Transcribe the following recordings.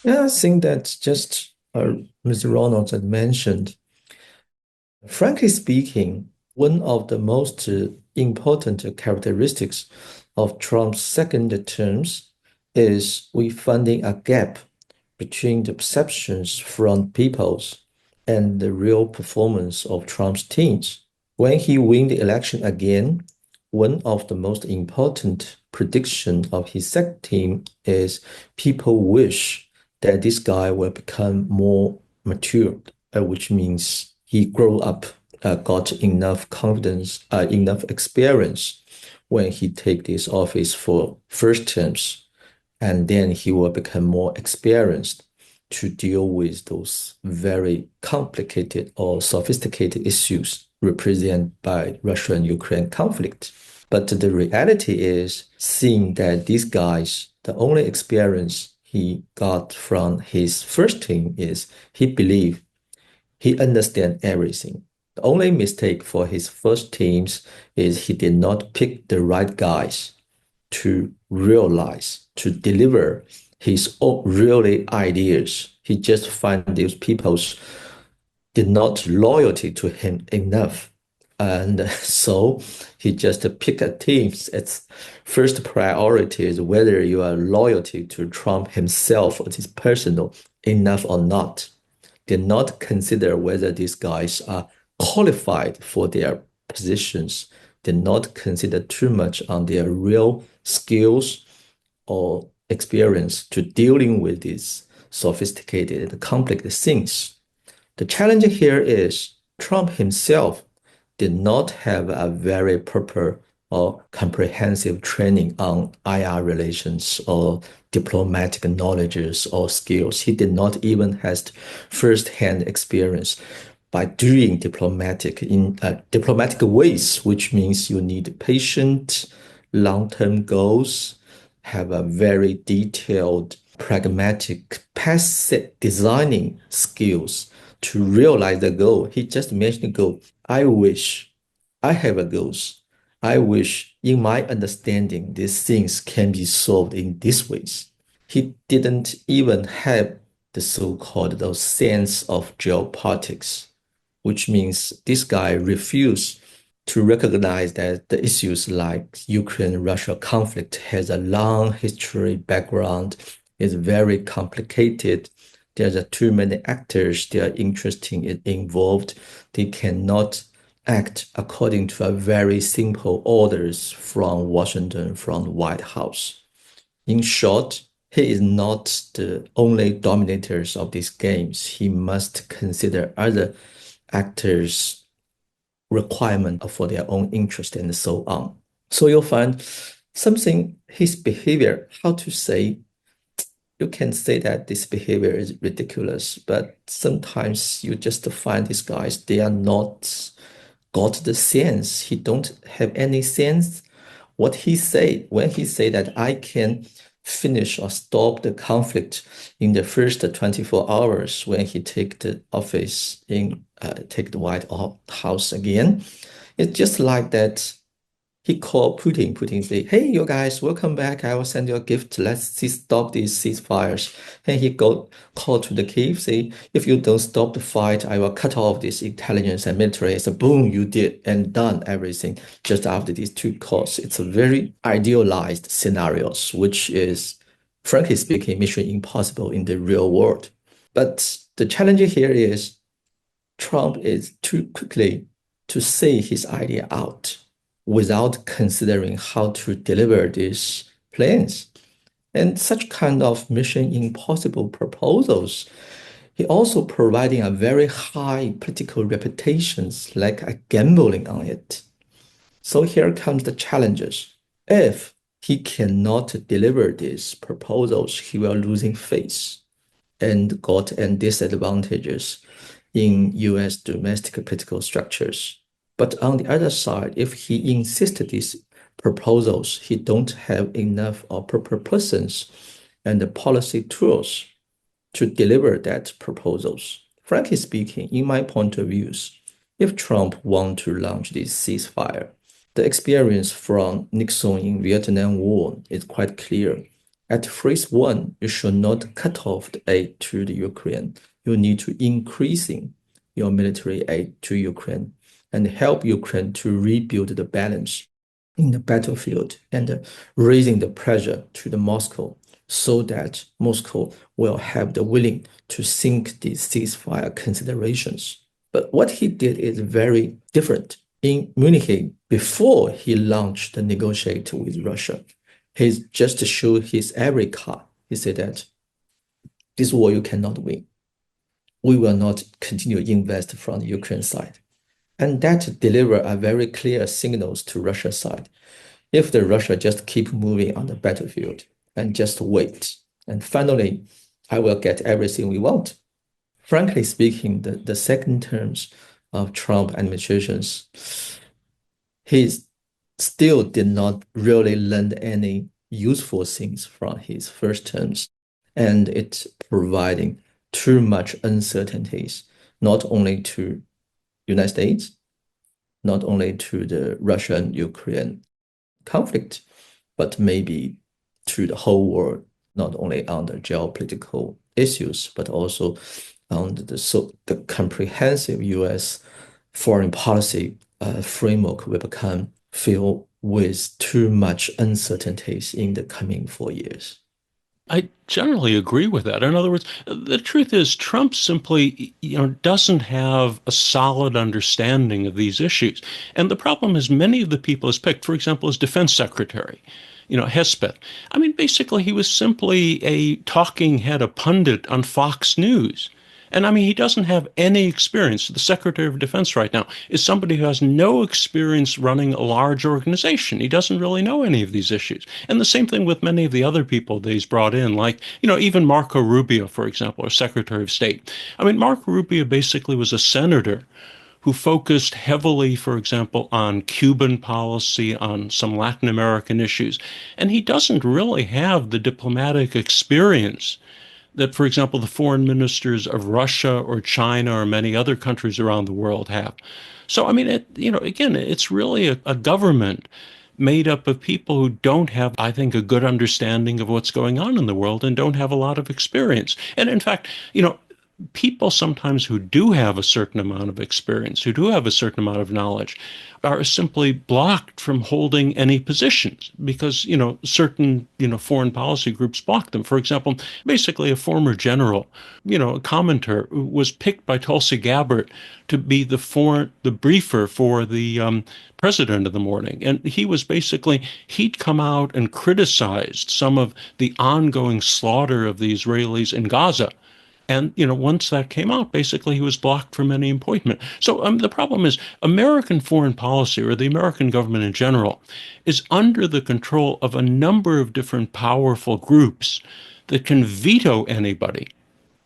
Yeah, I think that just Mr. Ronald had mentioned, frankly speaking, one of the most important characteristics of Trump's second terms is we finding a gap between the perceptions from peoples and the real performance of Trump's teams. When he win the election again, one of the most important prediction of his second team is people wish that this guy will become more mature, which means he grow up, got enough confidence, enough experience when he take this office for first terms, and then he will become more experienced to deal with those very complicated or sophisticated issues represented by Russia and Ukraine conflict. But the reality is seeing that these guys, the only experience he got from his first team is he believed he understands everything. The only mistake for his first teams is he did not pick the right guys to realize, to deliver his own really ideas. He just find these people did not loyalty to him enough. And so he just pick a team. Its first priority is whether you are loyalty to Trump himself or his personal enough or not. Did not consider whether these guys are qualified for their positions. Did not consider too much on their real skills or experience to dealing with these sophisticated and complex things. The challenge here is Trump himself did not have a very proper or comprehensive training on IR relations or diplomatic knowledges or skills. He did not even have first-hand experience by doing diplomatic in diplomatic ways, which means you need patient, long-term goals, have a very detailed, pragmatic, passive designing skills to realize the goal. He just mentioned the goal. I wish I have a goals. I wish in my understanding these things can be solved in these ways. He didn't even have the so-called those sense of geopolitics, which means this guy refused to recognize that the issues like Ukraine-Russia conflict has a long history background, is very complicated. There's too many actors, they are interesting, involved. They cannot act according to a very simple orders from Washington, from the White House. In short, he is not the only dominators of these games. He must consider other actors' requirement for their own interest and so on. So you'll find something, his behavior, how to say, you can say that this behavior is ridiculous, but sometimes you just find these guys, they are not got the sense. He don't have any sense. What he say, when he say that I can finish or stop the conflict in the first 24 hours when he take the office take the White House again, it's just like that. He called Putin. Putin say, "Hey, you guys, welcome back. I will send you a gift. Let's stop these ceasefires." And he called to the Kiev, say, "If you don't stop the fight, I will cut off this intelligence and military." So boom, you did and done everything just after these two calls. It's a very idealized scenarios, which is, frankly speaking, mission impossible in the real world. But the challenge here is Trump is too quickly to say his idea out without considering how to deliver these plans. And such kind of mission impossible proposals, he also providing a very high political reputations, like a gambling on it. So here comes the challenges. If he cannot deliver these proposals, he will losing face and got and disadvantages in US domestic political structures. But on the other side, if he insisted these proposals, he don't have enough or proper persons and the policy tools to deliver that proposals. Frankly speaking, in my point of views, if Trump want to launch this ceasefire, the experience from Nixon in Vietnam War is quite clear. At phase one, you should not cut off the aid to the Ukraine. You need to increasing your military aid to Ukraine and help Ukraine to rebuild the balance in the battlefield and raising the pressure to the Moscow so that Moscow will have the willing to sink these ceasefire considerations. But what he did is very different. In Munich, before he launched the negotiation with Russia, he just showed his every card. He said that this war you cannot win. We will not continue to invest from the Ukraine side. And that deliver a very clear signals to Russia side. If the Russia just keep moving on the battlefield and just wait, and finally, I will get everything we want. Frankly speaking, the second terms of Trump administrations, he still did not really learn any useful things from his first terms. And it's providing too much uncertainties, not only to United States, not only to the Russian-Ukraine conflict, but maybe to the whole world, not only on the geopolitical issues, but also on the comprehensive U.S. foreign policy framework will become filled with too much uncertainties in the coming 4 years. I generally agree with that. In other words, the truth is Trump simply, doesn't have a solid understanding of these issues. And the problem is many of the people he's picked, for example, his defense secretary, Hespeth. I mean, basically, he was simply a talking head, a pundit on Fox News. And I mean, he doesn't have any experience. The Secretary of Defense right now is somebody who has no experience running a large organization. He doesn't really know any of these issues. And the same thing with many of the other people that he's brought in, like, even Marco Rubio, for example, or Secretary of State. I mean, Marco Rubio basically was a senator who focused heavily, for example, on Cuban policy, on some Latin American issues. And he doesn't really have the diplomatic experience that, for example, the foreign ministers of Russia or China or many other countries around the world have. So, I mean, again, it's really a government made up of people who don't have, I think, a good understanding of what's going on in the world and don't have a lot of experience. And in fact, people sometimes who do have a certain amount of experience, who do have a certain amount of knowledge, are simply blocked from holding any positions because, certain, foreign policy groups block them. For example, basically a former general, a commenter was picked by Tulsi Gabbard to be the briefer for the president in the morning. And he'd come out and criticized some of the ongoing slaughter of the Israelis in Gaza. And, once that came out, basically he was blocked from any appointment. So the problem is American foreign policy, or the American government in general, is under the control of a number of different powerful groups that can veto anybody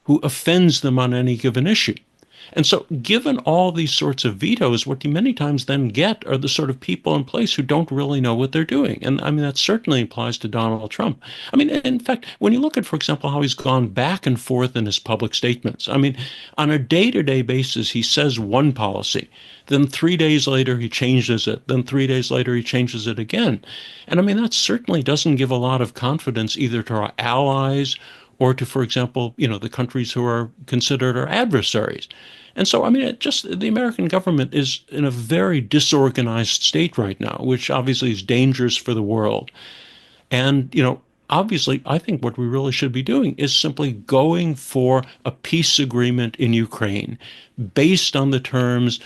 who offends them on any given issue. And so given all these sorts of vetoes, what you many times then get are the sort of people in place who don't really know what they're doing. And I mean, that certainly applies to Donald Trump. I mean, in fact, when you look at, for example, how he's gone back and forth in his public statements, I mean, on a day-to-day basis, he says one policy. Then 3 days later, he changes it. Then 3 days later, he changes it again. And I mean, that certainly doesn't give a lot of confidence either to our allies or to, for example, the countries who are considered our adversaries. And so, I mean, the American government is in a very disorganized state right now, which obviously is dangerous for the world. And, obviously, I think what we really should be doing is simply going for a peace agreement in Ukraine based on the terms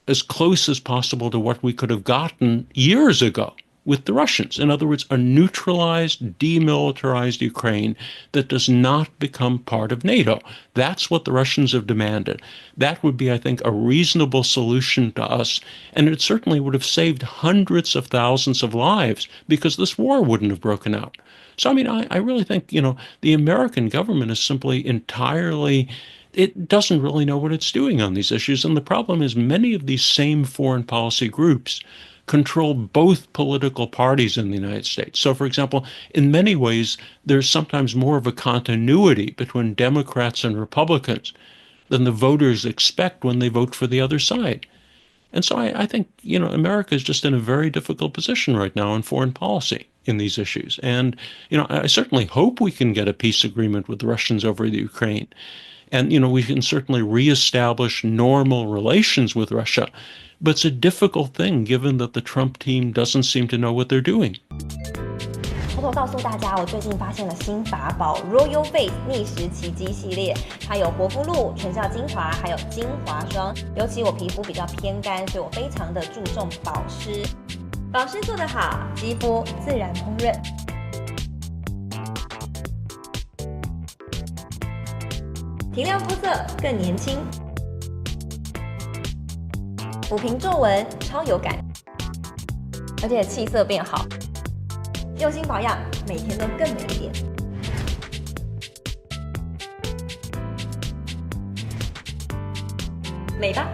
as close as possible to what we could have gotten years ago with the Russians. In other words, a neutralized, demilitarized Ukraine that does not become part of NATO. That's what the Russians have demanded. That would be, I think, a reasonable solution to us, and it certainly would have saved hundreds of thousands of lives because this war wouldn't have broken out. So, I mean, I really think, the American government is simply it doesn't really know what it's doing on these issues. And the problem is many of these same foreign policy groups control both political parties in the United States. So, for example, in many ways, there's sometimes more of a continuity between Democrats and Republicans than the voters expect when they vote for the other side. And so I think, America is just in a very difficult position right now in foreign policy in these issues. And, I certainly hope we can get a peace agreement with the Russians over the Ukraine. And, we can certainly reestablish normal relations with Russia. But it's a difficult thing given that the Trump team doesn't seem to know what they're doing. 偷偷告诉大家，我最近发现了新法宝 Royal Face 逆时奇迹系列，它有活肤露、全效精华，还有精华霜。尤其我皮肤比较偏干，所以我非常的注重保湿。保湿做得好，肌肤自然烹润。提亮肤色更年轻，抚平皱纹超有感，而且气色变好。用心保养，每天都更美一点。美吧。